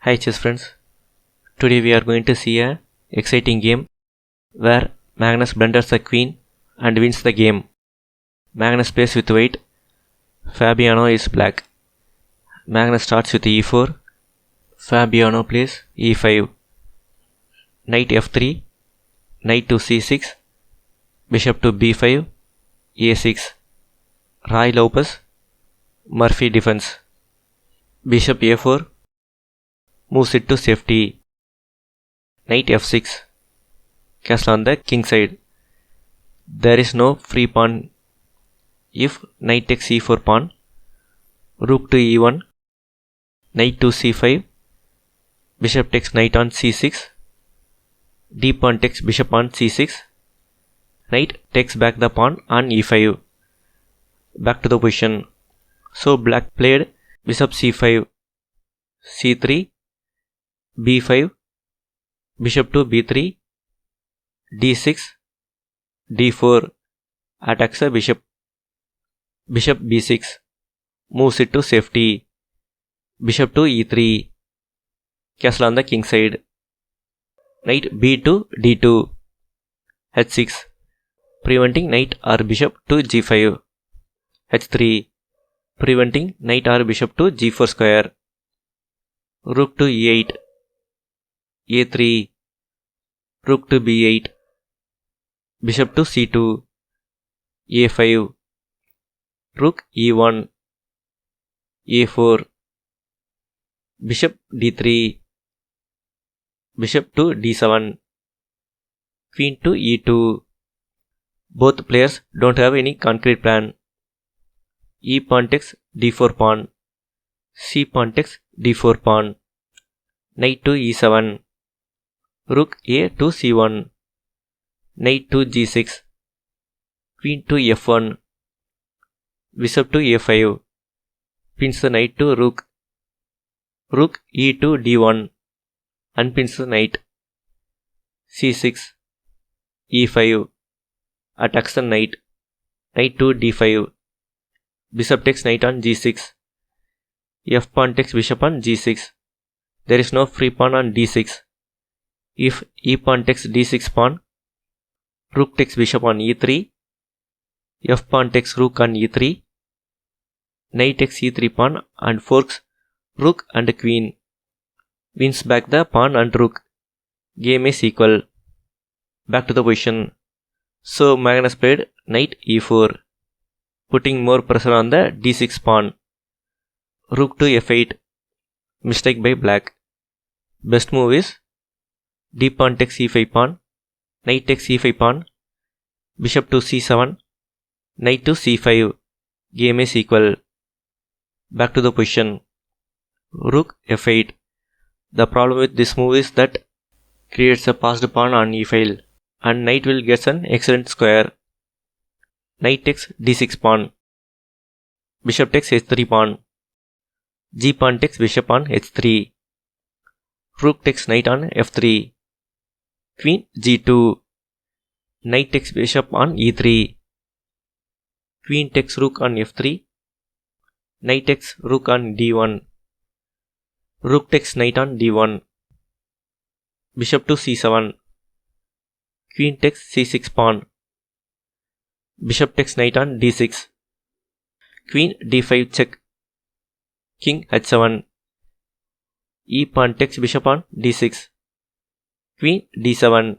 Hi chess friends, today we are going to see a exciting game where Magnus blunders the queen and wins the game. Magnus plays with white, Fabiano is black. Magnus starts with e4, Fabiano plays e5, knight f3, knight to c6, bishop to b5, a6, Roy Lopez, Murphy defense, bishop a4, moves it to safety, knight f6, castle on the king side. There is no free pawn if knight takes e4 pawn, rook to e1, knight to c5, bishop takes knight on c6, d pawn takes bishop on c6, knight takes back the pawn on e5, back to the position. So black played bishop c5, c3, b5, bishop to b3, d6, d4, attacks the bishop, bishop b6, moves it to safety, bishop to e3, castle on the king side, knight b to d2, h6, preventing knight or bishop to g5, h3, preventing knight or bishop to g4 square, rook to e8, a3, rook to b8, bishop to c2, a5, rook e1, a4, bishop d3, bishop to d7, queen to e2. Both players don't have any concrete plan. E pawn takes d4 pawn, c pawn takes d4 pawn, knight to e7, rook a to c1, knight to g6, queen to f1, bishop to a5, pins the knight to rook, rook e to d1, unpins the knight, c6, e5, attacks the knight, knight to d5, bishop takes knight on g6, f pawn takes bishop on g6, there is no free pawn on d6, if e pawn takes d6 pawn, rook takes bishop on e3, f pawn takes rook on e3, knight takes e3 pawn and forks rook and queen, wins back the pawn and rook, game is equal, back to the position. So Magnus played knight e4, putting more pressure on the d6 pawn, rook to f8, mistake by black. Best move is d pawn takes e5 pawn, knight takes e5 pawn, bishop to c7, knight to c5, game is equal, back to the position, rook f8. The problem with this move is that creates a passed pawn on e file and knight will get an excellent square. Knight takes d6 pawn, bishop takes h3 pawn, g pawn takes bishop on h3, rook takes knight on f3, queen g2, knight takes bishop on e3, queen takes rook on f3, knight takes rook on d1, rook takes knight on d1, bishop to c7, queen takes c6 pawn, bishop takes knight on d6, queen d5 check, king h7, e pawn takes bishop on d6, queen d7,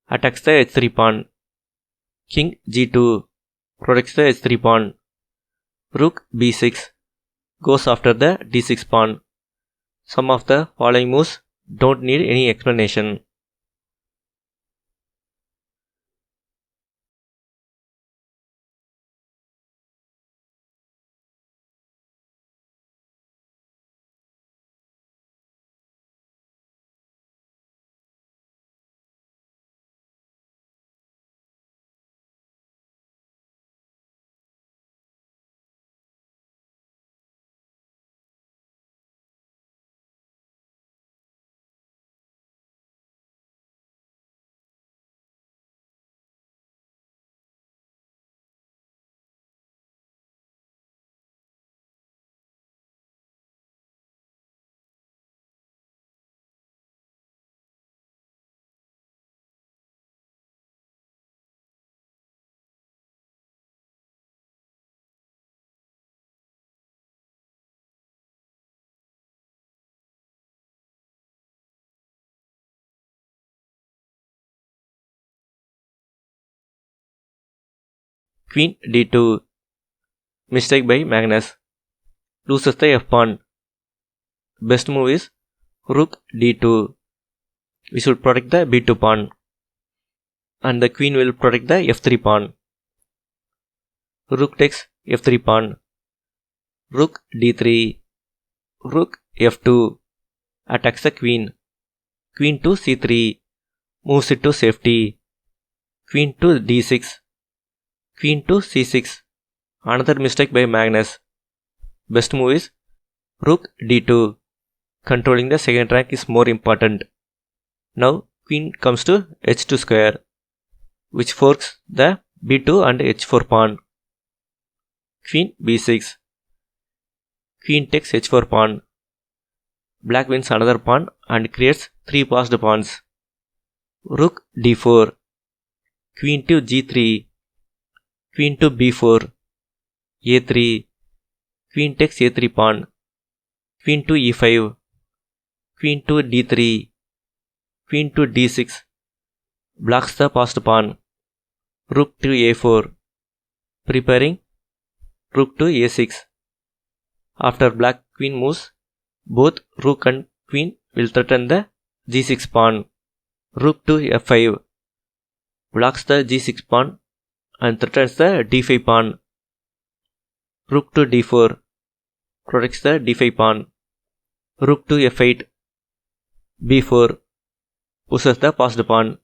attacks the h3 pawn, king g2, protects the h3 pawn, rook b6, goes after the d6 pawn. Some of the following moves don't need any explanation. Queen d2. Mistake by Magnus. Loses the f pawn. Best move is rook d2. We should protect the b2 pawn. And the queen will protect the f3 pawn. Rook takes f3 pawn. Rook d3. Rook f2. Attacks the queen. Queen to c3. Moves it to safety. Queen to d6. Queen to c6. Another mistake by Magnus. Best move is rook d2. Controlling the second rank is more important. Now queen comes to h2 square, which forks the b2 and h4 pawn. Queen b6. Queen takes h4 pawn. Black wins another pawn and creates 3 passed pawns. Rook d4. Queen to g3. Queen to b4. a3. Queen takes a3 pawn. Queen to e5. Queen to d3. Queen to d6. Blocks the passed pawn. Rook to a4. Preparing rook to a6. After black queen moves, both rook and queen will threaten the g6 pawn. Rook to f5. Blocks the g6 pawn and threatens the d5 pawn. Rook to d4. Protects the d5 pawn. Rook to f8. b4. Pushes the passed pawn.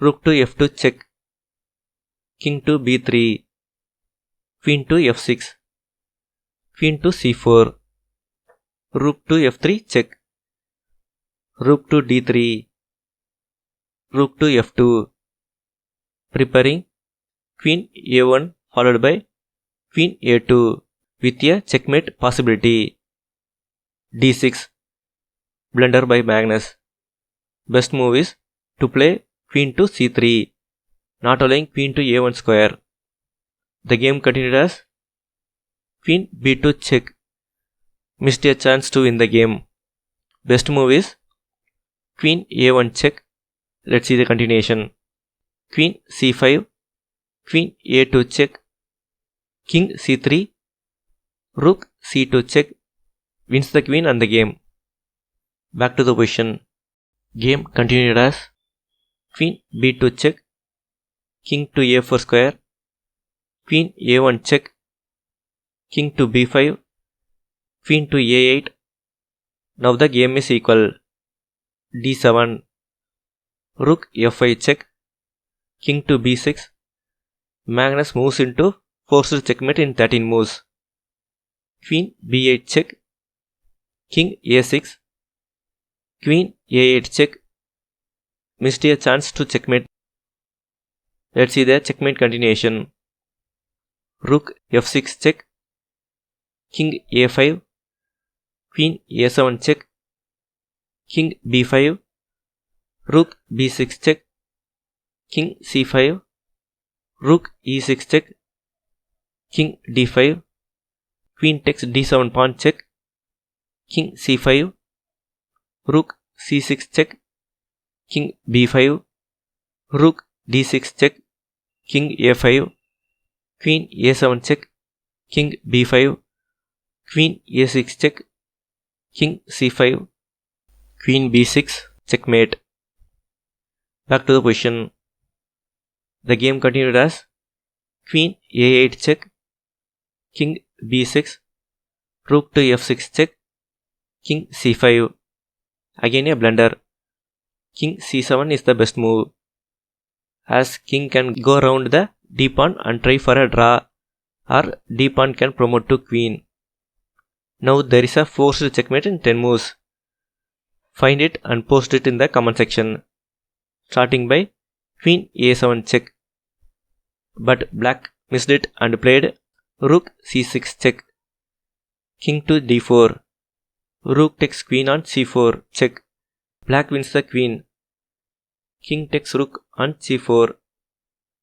Rook to f2 check. King to b3. Queen to f6. Queen to c4. Rook to f3 check. Rook to d3. Rook to f2. Preparing Queen a1 followed by Queen a2 with a checkmate possibility. d6. Blunder by Magnus. Best move is to play Queen to c3, not allowing Queen to a1 square. The game continued as Queen b2 check. Missed a chance to win the game. Best move is Queen a1 check. Let's see the continuation. Queen c5. Queen a2 check. King c3. Rook c2 check. Wins the queen and the game. Back to the position. Game continued as Queen b2 check. King to a4 square. Queen a1 check. King to b5. Queen to a8. Now the game is equal. d7. Rook f5 check. King to b6. Magnus moves into forced checkmate in 13 moves. Queen b8 check. King a6. Queen a8 check. Missed a chance to checkmate. Let's see the checkmate continuation. Rook f6 check. King a5. Queen a7 check. King b5. Rook b6 check. King c5. Rook e6 check. King d5. Queen takes d7 pawn check. King c5. Rook c6 check. King b5. Rook d6 check. King a5. Queen a7 check. King b5. Queen a6 check. King c5. Queen b6 checkmate. Back to the position. The game continued as Queen a8 check. King b6. Rook to f6 check. King c5. Again a blunder. King c7 is the best move, as king can go around the d pawn and try for a draw, or d pawn can promote to queen. Now there is a forced checkmate in 10 moves. Find it and post it in the comment section. Starting by Queen a7 check. But black missed it and played Rook c6 check. King to d4. Rook takes queen on c4 check. Black wins the queen. King takes rook on c4.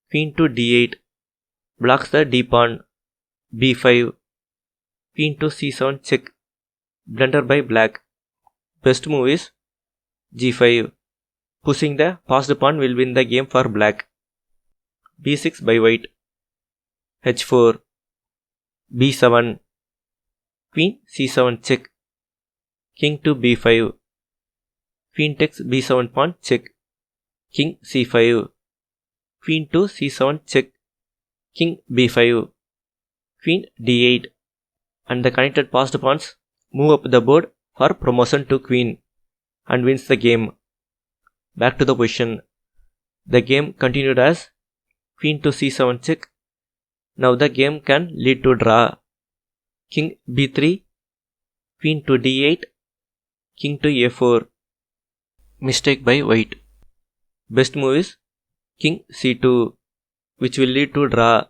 Queen to d8. Blocks the d pawn. b5. Queen to c7 check. Blunder by black. Best move is g5. Pushing the passed pawn will win the game for black. b6 by white. h4, b7, queen c7 check, king to b5, queen takes b7 pawn check, king c5, queen to c7 check, king b5, queen d8, and the connected passed pawns move up the board for promotion to queen and wins the game. Back to the position. The game continued as queen to c7 check. Now the game can lead to draw. King b3, queen to d8, king to a4. Mistake by white. Best move is king c2, which will lead to draw.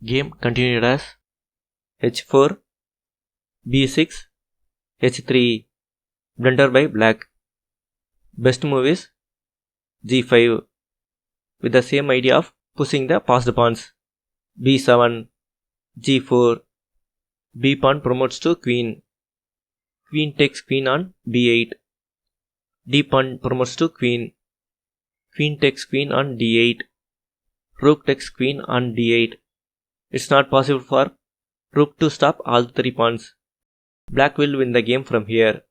Game continued as h4, b6, h3. Blunder by black. Best move is g5, with the same idea of pushing the passed pawns. b7, g4, b pawn promotes to queen. Queen takes queen on b8. d pawn promotes to queen. Queen takes queen on d8. Rook takes queen on d8. It's not possible for rook to stop all three pawns. Black will win the game from here.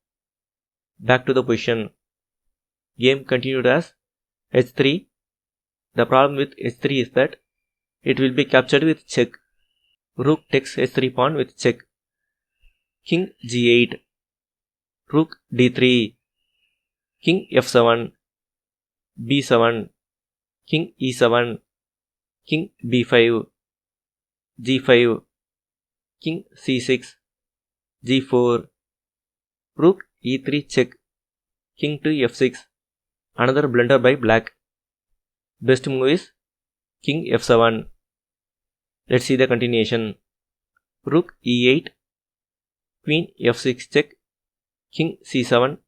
Back to the position. Game continued as h3. The problem with h3 is that it will be captured with check. Rook takes h3 pawn with check. King g8. Rook d3. King f7. b7. King e7. King b5. g5. King c6. g4. Rook e3 check. King to f6. Another blunder by black. Best move is king f7. Let's see the continuation. Rook e8. Queen f6 check. King c7.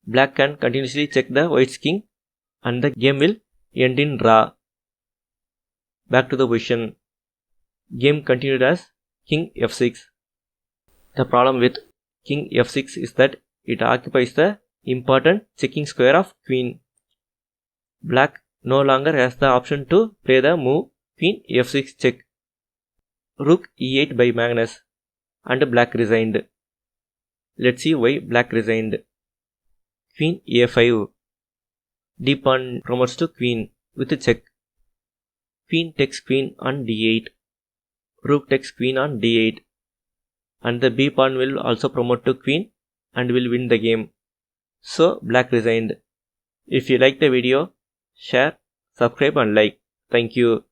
Black can continuously check the white's king and the game will end in draw. Back to the position. Game continued as king f6. The problem with king f6 is that it occupies the important checking square of queen. Black no longer has the option to play the move queen f6 check. Rook e8 by Magnus, and black resigned. Let's see why black resigned. Queen a5. d pawn promotes to queen with a check. Queen takes queen on d8. Rook takes queen on d8. And the b pawn will also promote to queen and will win the game. So black resigned. If you like the video, share, subscribe and like. Thank you.